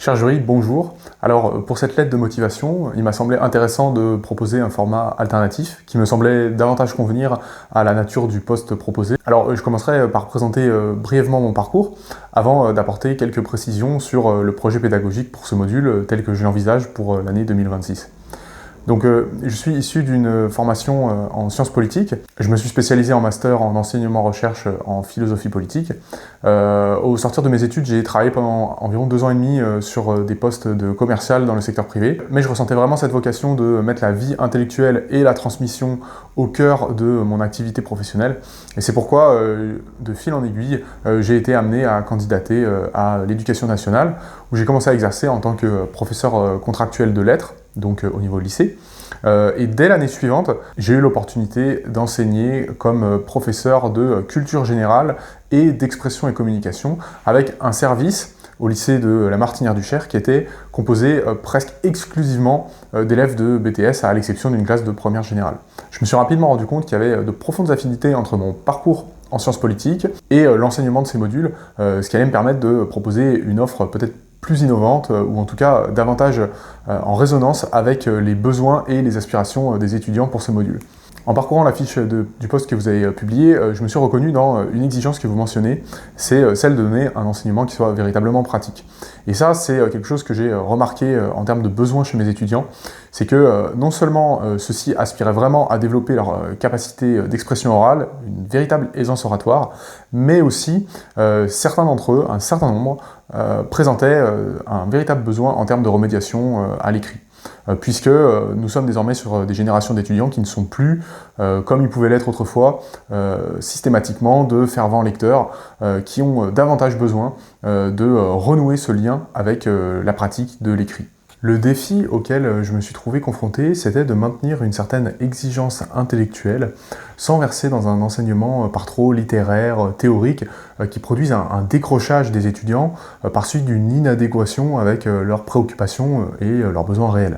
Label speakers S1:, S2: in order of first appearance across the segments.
S1: Cher jury, bonjour. Alors pour cette lettre de motivation, il m'a semblé intéressant de proposer un format alternatif qui me semblait davantage convenir à la nature du poste proposé. Alors je commencerai par présenter brièvement mon parcours avant d'apporter quelques précisions sur le projet pédagogique pour ce module tel que je l'envisage pour l'année 2026. Donc je suis issu d'une formation en sciences politiques. Je me suis spécialisé en master en enseignement-recherche en philosophie politique. Au sortir de mes études, j'ai travaillé pendant environ 2 ans et demi sur des postes de commercial dans le secteur privé. Mais je ressentais vraiment cette vocation de mettre la vie intellectuelle et la transmission au cœur de mon activité professionnelle. Et c'est pourquoi, de fil en aiguille, j'ai été amené à candidater à l'Éducation nationale, où j'ai commencé à exercer en tant que professeur contractuel de lettres, donc au niveau lycée. Et dès l'année suivante, j'ai eu l'opportunité d'enseigner comme professeur de culture générale et d'expression et communication avec un service au lycée de la Martinière-du-Cher qui était composé presque exclusivement d'élèves de BTS à l'exception d'une classe de première générale. Je me suis rapidement rendu compte qu'il y avait de profondes affinités entre mon parcours en sciences politiques et l'enseignement de ces modules, ce qui allait me permettre de proposer une offre peut-être plus innovante, ou en tout cas davantage en résonance avec les besoins et les aspirations des étudiants pour ce module. En parcourant la fiche du poste que vous avez publié, je me suis reconnu dans une exigence que vous mentionnez, c'est celle de donner un enseignement qui soit véritablement pratique. Et ça, c'est quelque chose que j'ai remarqué en termes de besoins chez mes étudiants, c'est que non seulement ceux-ci aspiraient vraiment à développer leur capacité d'expression orale, une véritable aisance oratoire, mais aussi certains d'entre eux, un certain nombre, présentaient un véritable besoin en termes de remédiation à l'écrit. Puisque nous sommes désormais sur des générations d'étudiants qui ne sont plus, comme ils pouvaient l'être autrefois, systématiquement de fervents lecteurs qui ont davantage besoin de renouer ce lien avec la pratique de l'écrit. Le défi auquel je me suis trouvé confronté, c'était de maintenir une certaine exigence intellectuelle sans verser dans un enseignement par trop littéraire, théorique, qui produise un décrochage des étudiants par suite d'une inadéquation avec leurs préoccupations et leurs besoins réels.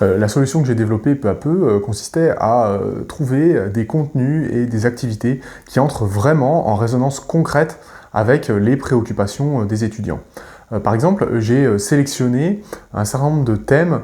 S1: La solution que j'ai développée peu à peu consistait à trouver des contenus et des activités qui entrent vraiment en résonance concrète avec les préoccupations des étudiants. Par exemple, j'ai sélectionné un certain nombre de thèmes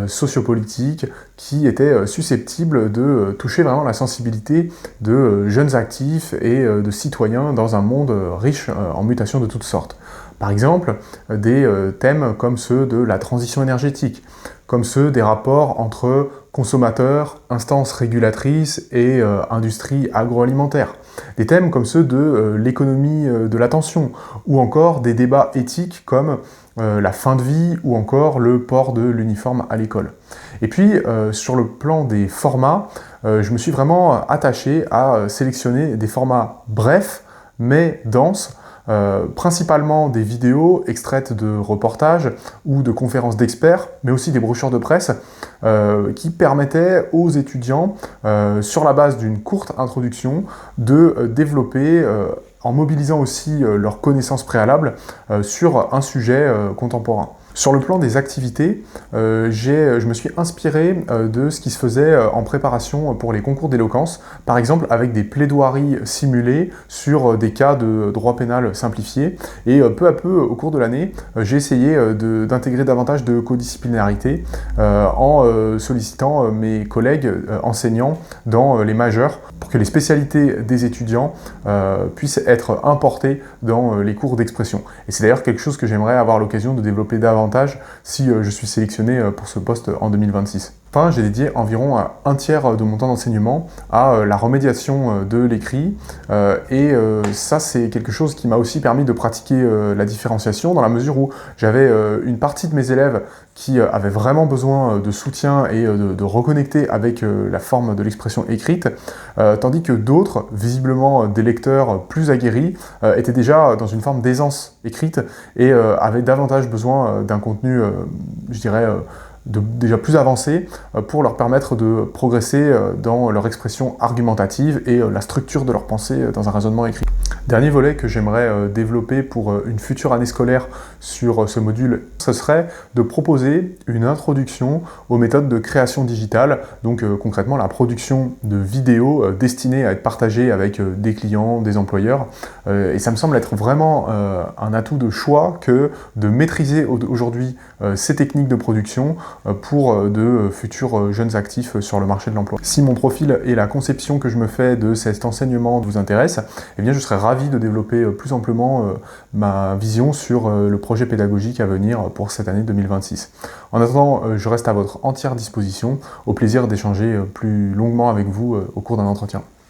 S1: sociopolitiques qui étaient susceptibles de toucher vraiment la sensibilité de jeunes actifs et de citoyens dans un monde riche en mutations de toutes sortes. Par exemple, des thèmes comme ceux de la transition énergétique, comme ceux des rapports entre consommateurs, instances régulatrices et industrie agroalimentaire. Des thèmes comme ceux de l'économie de l'attention, ou encore des débats éthiques comme la fin de vie, ou encore le port de l'uniforme à l'école. Et puis, sur le plan des formats, je me suis vraiment attaché à sélectionner des formats brefs, mais denses, principalement des vidéos extraites de reportages ou de conférences d'experts, mais aussi des brochures de presse qui permettaient aux étudiants, sur la base d'une courte introduction, de développer, en mobilisant aussi leurs connaissances préalables, sur un sujet contemporain. Sur le plan des activités, je me suis inspiré de ce qui se faisait en préparation pour les concours d'éloquence, par exemple avec des plaidoiries simulées sur des cas de droit pénal simplifié. Et peu à peu, au cours de l'année, j'ai essayé d'intégrer davantage de codisciplinarité en sollicitant mes collègues enseignants dans les majeurs pour que les spécialités des étudiants puissent être importées dans les cours d'expression. Et c'est d'ailleurs quelque chose que j'aimerais avoir l'occasion de développer davantage si je suis sélectionné pour ce poste en 2026. Enfin, j'ai dédié environ un tiers de mon temps d'enseignement à la remédiation de l'écrit et ça c'est quelque chose qui m'a aussi permis de pratiquer la différenciation dans la mesure où j'avais une partie de mes élèves qui avaient vraiment besoin de soutien et de reconnecter avec la forme de l'expression écrite, tandis que d'autres, visiblement des lecteurs plus aguerris, étaient déjà dans une forme d'aisance écrite et avaient davantage besoin d'un contenu, je dirais, déjà plus avancées pour leur permettre de progresser dans leur expression argumentative et la structure de leur pensée dans un raisonnement écrit. Dernier volet que j'aimerais développer pour une future année scolaire sur ce module, ce serait de proposer une introduction aux méthodes de création digitale, donc concrètement la production de vidéos destinées à être partagées avec des clients, des employeurs. Et ça me semble être vraiment un atout de choix que de maîtriser aujourd'hui ces techniques de production pour de futurs jeunes actifs sur le marché de l'emploi. Si mon profil et la conception que je me fais de cet enseignement vous intéressent, eh bien je serais ravi de développer plus amplement ma vision sur le projet pédagogique à venir pour cette année 2026. En attendant, je reste à votre entière disposition, au plaisir d'échanger plus longuement avec vous au cours d'un entretien.